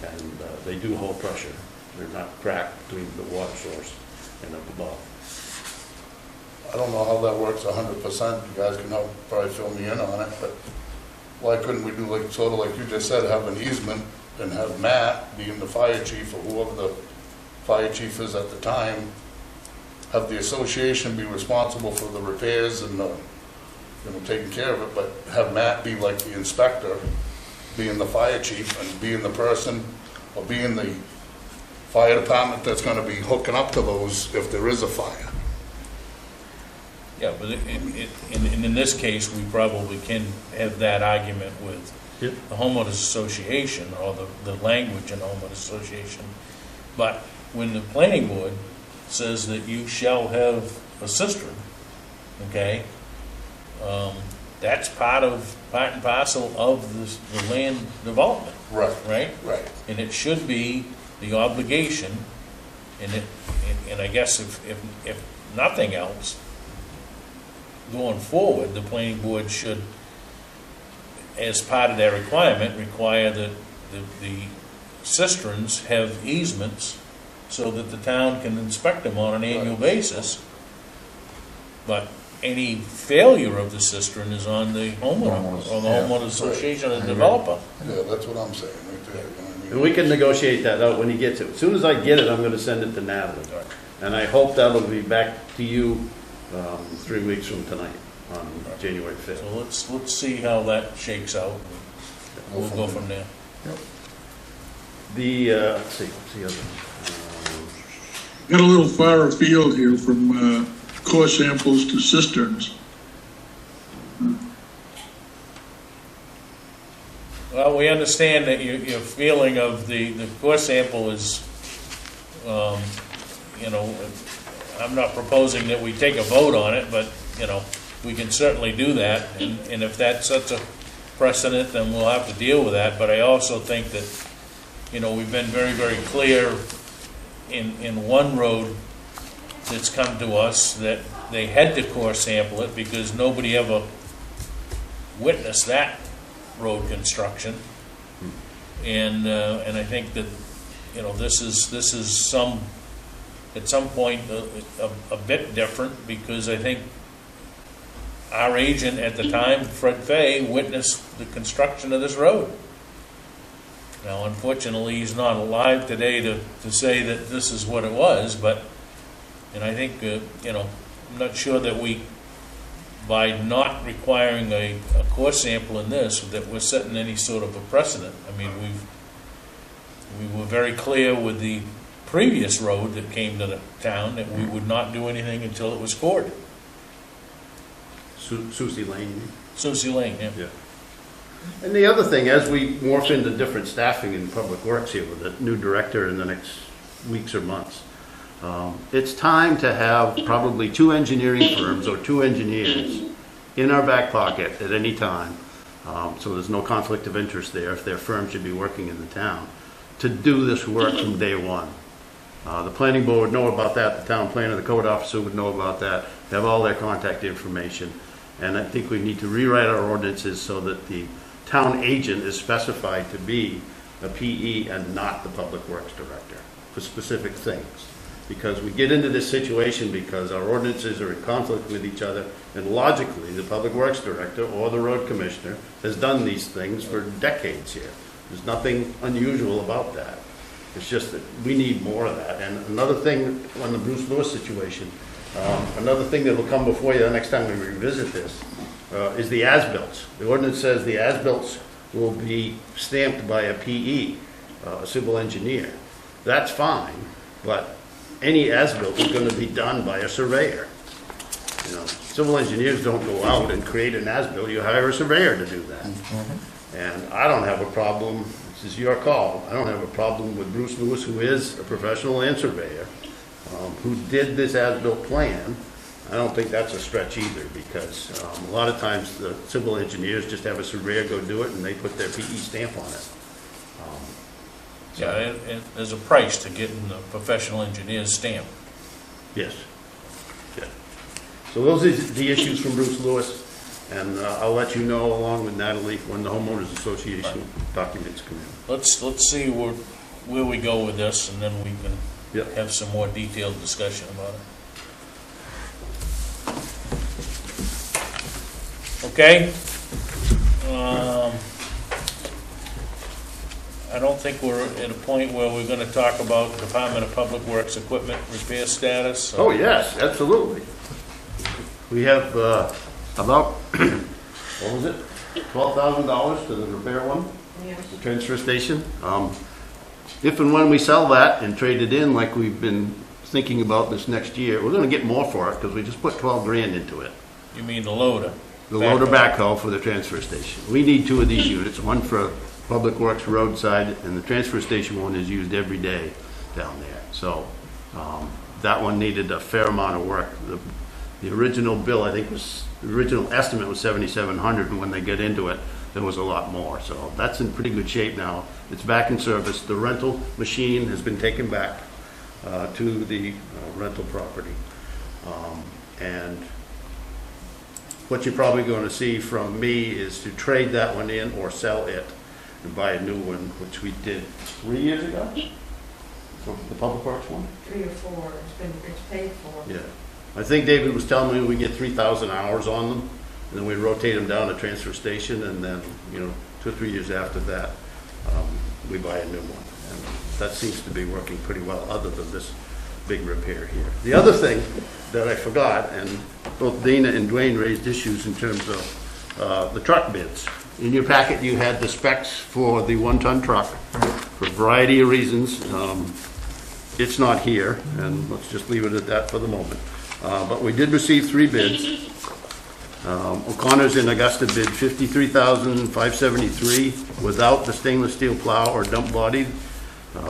And they do hold pressure. They're not cracked between the water source and up above. I don't know how that works 100%. You guys can help probably fill me in on it, but why couldn't we do like, sort of like you just said, have an easement and have Matt, being the fire chief or whoever the fire chief is at the time, have the association be responsible for the repairs and the, taking care of it, but have Matt be like the inspector, being the fire chief and being the person, or being the fire department that's going to be hooking up to those if there is a fire. Yeah, but in this case, we probably can have that argument with Yep. the homeowners association, or the language in homeowners association. But when the planning board says that you shall have a cistern, okay, that's part and parcel of the land development, Right. right? Right. And it should be the obligation, and I guess if nothing else, going forward, the planning board should, as part of their requirement, require that the cisterns have easements so that the town can inspect them on an annual basis. But any failure of the cistern is on the homeowner, or the Yeah. homeowner association and the developer. Yeah, that's what I'm saying right there. You know what I mean? And we can negotiate that out when he gets it. As soon as I get it, I'm going to send it to Natalie. And I hope that'll be back to you 3 weeks from tonight, on January 5th. So let's see how that shakes out. We'll go from there. The, let's see, what's the other one? Got a little far afield here from core samples to cisterns. Well, we understand that your feeling of the core sample is, I'm not proposing that we take a vote on it, but, we can certainly do that. And if that's such a precedent, then we'll have to deal with that. But I also think that, we've been very, very clear in one road that's come to us that they had to core sample it because nobody ever witnessed that road construction. And I think that, this is at some point a bit different, because I think our agent at the time, Fred Fay, witnessed the construction of this road. Now, unfortunately, he's not alive today to say that this is what it was, and I think, I'm not sure that by not requiring a core sample in this, that we're setting any sort of a precedent. I mean, we were very clear with the previous road that came to the town that we would not do anything until it was cored. Susie Lane. Susie Lane, yeah. Yeah. And the other thing, as we morph into different staffing in Public Works here with a new director in the next weeks or months, it's time to have probably 2 engineering firms or 2 engineers in our back pocket at any time, so there's no conflict of interest there if their firm should be working in the town, to do this work from day one. The planning board would know about that, the town planner, the code officer would know about that, have all their contact information. And I think we need to rewrite our ordinances so that the town agent is specified to be a PE and not the public works director for specific things. Because we get into this situation because our ordinances are in conflict with each other, and logically, the public works director or the road commissioner has done these things for decades here. There's nothing unusual about that. It's just that we need more of that. And another thing, on the Bruce Lewis situation, another thing that will come before you the next time we revisit this, is the as-bills. The ordinance says the as-bills will be stamped by a PE, a civil engineer. That's fine, but any as-built is going to be done by a surveyor. You know, civil engineers don't go out and create an as-built, you hire a surveyor to do that. And I don't have a problem, this is your call, I don't have a problem with Bruce Lewis, who is a professional land surveyor, who did this as-built plan. I don't think that's a stretch either, because a lot of times the civil engineers just have a surveyor go do it and they put their PE stamp on it. Yeah, and there's a price to getting the professional engineer's stamp. Yes. Yeah. So those are the issues from Bruce Lewis, and I'll let you know along with Natalie when the homeowners association documents come in. Let's see where we go with this, and then we can Yep. have some more detailed discussion about it. Okay? I don't think we're at a point where we're gonna talk about Department of Public Works equipment repair status. so- Oh, yes, absolutely. We have about, what was it, $12,000 to the repair one, the transfer station. If and when we sell that and trade it in like we've been thinking about this next year, we're gonna get more for it because we just put 12 grand into it. You mean the loader? The loader backhoe for the transfer station. We need 2 of these units, one for Public Works roadside, and the transfer station one is used every day down there. So that one needed a fair amount of work. The original bill, I think, the original estimate was $7,700, and when they get into it, there was a lot more. So that's in pretty good shape now. It's back in service. The rental machine has been taken back to the rental property. And what you're probably going to see from me is to trade that one in or sell it and buy a new one, which we did 3 years ago, for the Public Works one. 3 or 4, it's paid for. Yeah. I think David was telling me we get 3,000 hours on them, and then we rotate them down to transfer station, and then, 2 or 3 years after that, we buy a new one. And that seems to be working pretty well, other than this big repair here. The other thing that I forgot, and both Dana and Dwayne raised issues in terms of the truck bids. In your packet, you had the specs for the 1-ton truck for a variety of reasons. It's not here, and let's just leave it at that for the moment. But we did receive 3 bids. O'Connor's in Augusta bid $53,573 without the stainless steel plow or dump body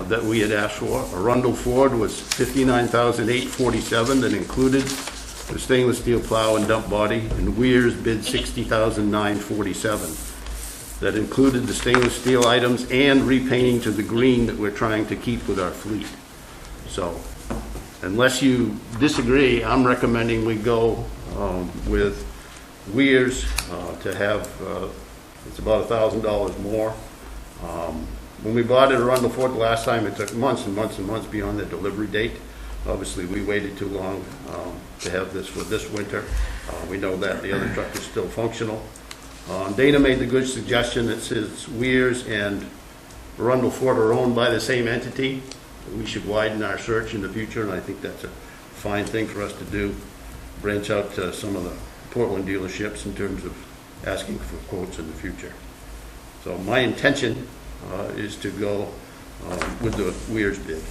that we had asked for. Arundel Ford was $59,847 that included the stainless steel plow and dump body, and Weir's bid $60,947 that included the stainless steel items and repainting to the green that we're trying to keep with our fleet. So unless you disagree, I'm recommending we go with Weir's to have, it's about $1,000 more. When we bought it at Arundel Ford last time, it took months and months and months beyond the delivery date. Obviously, we waited too long to have this for this winter. We know that the other truck is still functional. Dana made the good suggestion that since Weir's and Arundel Ford are owned by the same entity, we should widen our search in the future, and I think that's a fine thing for us to do. Branch out to some of the Portland dealerships in terms of asking for quotes in the future. So my intention is to go with the Weir's bid.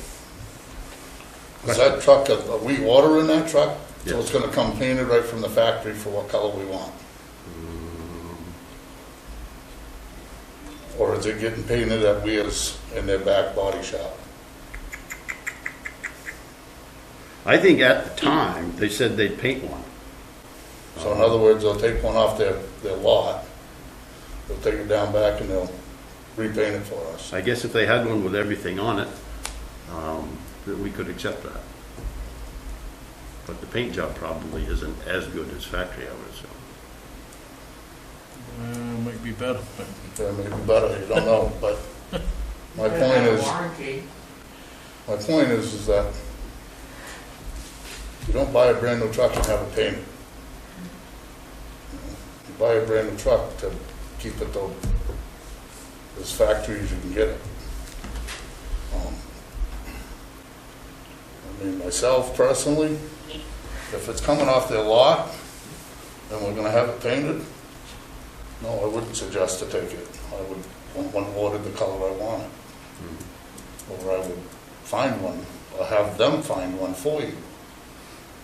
Is that truck, are we ordering that truck? So Yes. it's gonna come painted right from the factory for what color we want? Or is it getting painted at Weir's in their back body shop? I think at the time, they said they'd paint one. So in other words, they'll take one off their lot, they'll take it down back and they'll repaint it for us. I guess if they had one with everything on it, that we could accept that. But the paint job probably isn't as good as factory, I would assume. Might be better. That may be better, you don't know, but my point is that you don't buy a brand new truck and have it painted. You buy a brand new truck to keep it though, as factory as you can get it. I mean, myself personally, if it's coming off their lot and we're gonna have it painted, no, I wouldn't suggest to take it. I would want ordered the color I wanted. Or I would find one, or have them find one for you,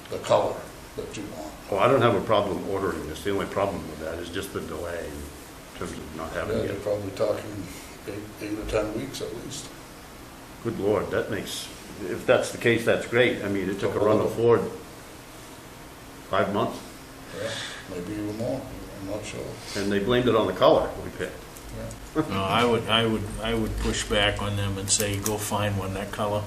the color that you want. Well, I don't have a problem ordering this. The only problem with that is just the delay in terms of not having Yeah, you're it. probably talking 8 or 10 weeks at least. Good Lord, that makes, if that's the case, that's great. I mean, it took a run of Ford 5 months, Yeah, maybe even more, I'm not sure. and they blamed it on the color we picked. No, I would push back on them and say, go find one that color.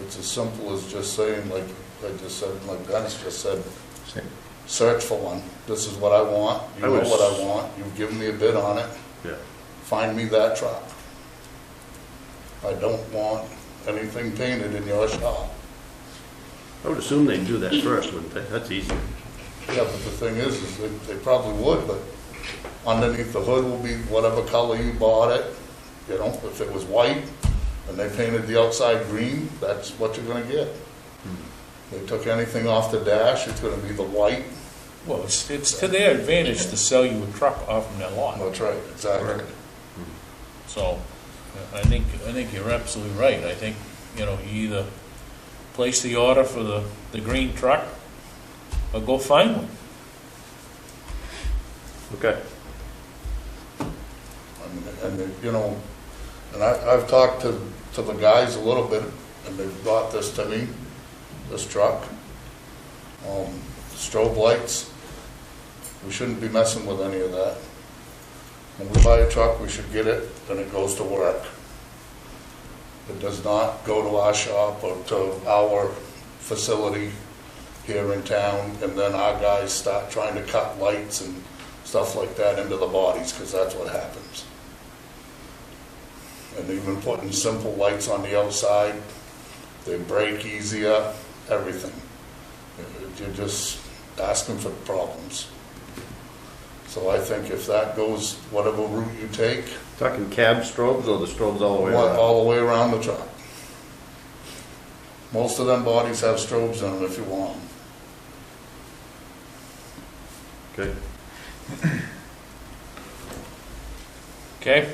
It's as simple as just saying, like I just said, like Dennis just said, Same. search for one. This is what I want, you I know was- what I want, you've given me a bid on it, Yeah. find me that truck. I don't want anything painted in your shop. I would assume they'd do that first, wouldn't they? That's easy. Yeah, but the thing is they probably would, but underneath the hood will be whatever color you bought it. You know, if it was white and they painted the outside green, that's what you're gonna get. They took anything off the dash, it's gonna be the white. Well, it's to their advantage to sell you a truck off from their lot. That's right, exactly. So, I think you're absolutely right. I think, you know, you either place the order for the green truck or go find one. Okay. And you know, and I've talked to the guys a little bit, and they've brought this to me, this truck. Strobe lights, we shouldn't be messing with any of that. When we buy a truck, we should get it, and it goes to work. It does not go to our shop or to our facility here in town, and then our guys start trying to cut lights and stuff like that into the bodies, because that's what happens. And even putting simple lights on the outside, they break easier, everything. You're just asking for problems. So I think if that goes, whatever route you take, Talking cab strobes or the strobes all the way around? all the way around the truck. Most of them bodies have strobes in them if you want them. Okay, Okay?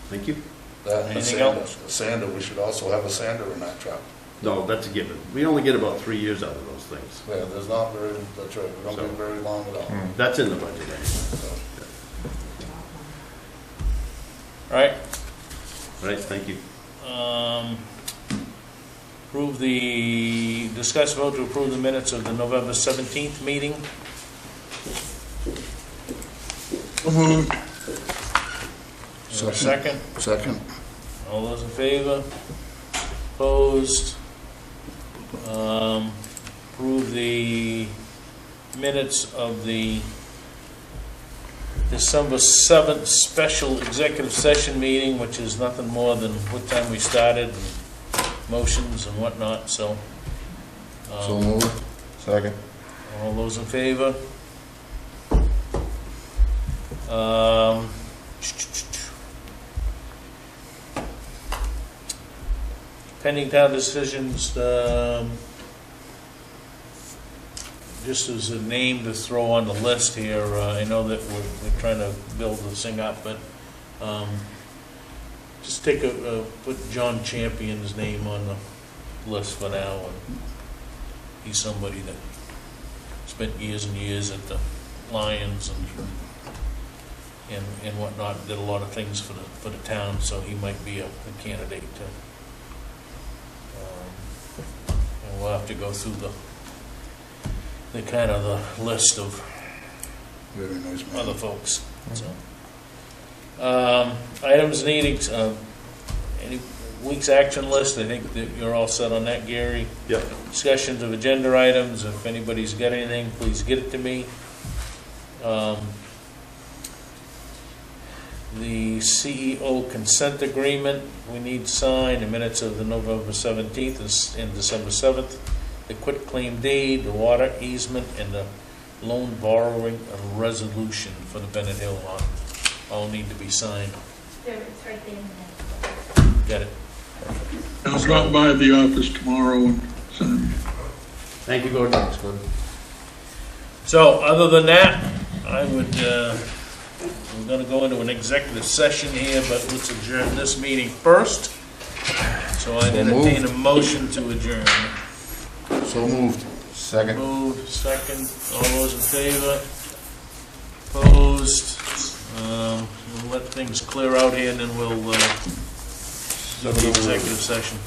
thank you. That and a Anything sander. else? A sander, we should also have a sander in that truck. No, that's a given. We only get about 3 years out of those things. Yeah, there's not very, that's right, we don't get very long at all. That's in the budget anyway. So, All right. All right, thank you. Discuss vote to approve the minutes of the November 17th meeting. Is there a second? Second. All those in favor? Opposed? Approve the minutes of the December 7th special executive session meeting, which is nothing more than what time we started, and motions and whatnot, so. So moved. Second. All those in favor? Pending town decisions, just as a name to throw on the list here, I know that we're trying to build this thing up, but just put John Champion's name on the list for now. And he's somebody that spent years and years at the Lions and whatnot, did a lot of things for the town, so he might be a candidate to. And we'll have to go through the kind of the list of Very nice man. other folks. So, items needing any week's action list. I think that you're all set on that, Gary. Yep. Discussions of agenda items. If anybody's got anything, please get it to me. The CEO consent agreement we need signed. The minutes of the November 17th and December 7th. The quitclaim deed, the water easement, and the loan borrowing resolution for the Bennett Hill lot all need to be signed. It's right there in the next. Got it. I'll drop by the office tomorrow and send them. Thank you, Gordon. Thanks, Gordon. So, other than that, I would, we're gonna go into an executive session here, but let's adjourn this meeting first. So I entertain a motion to adjourn. So moved. Second. Moved, second, all those in favor? Opposed? We'll let things clear out here and then we'll, do the executive session.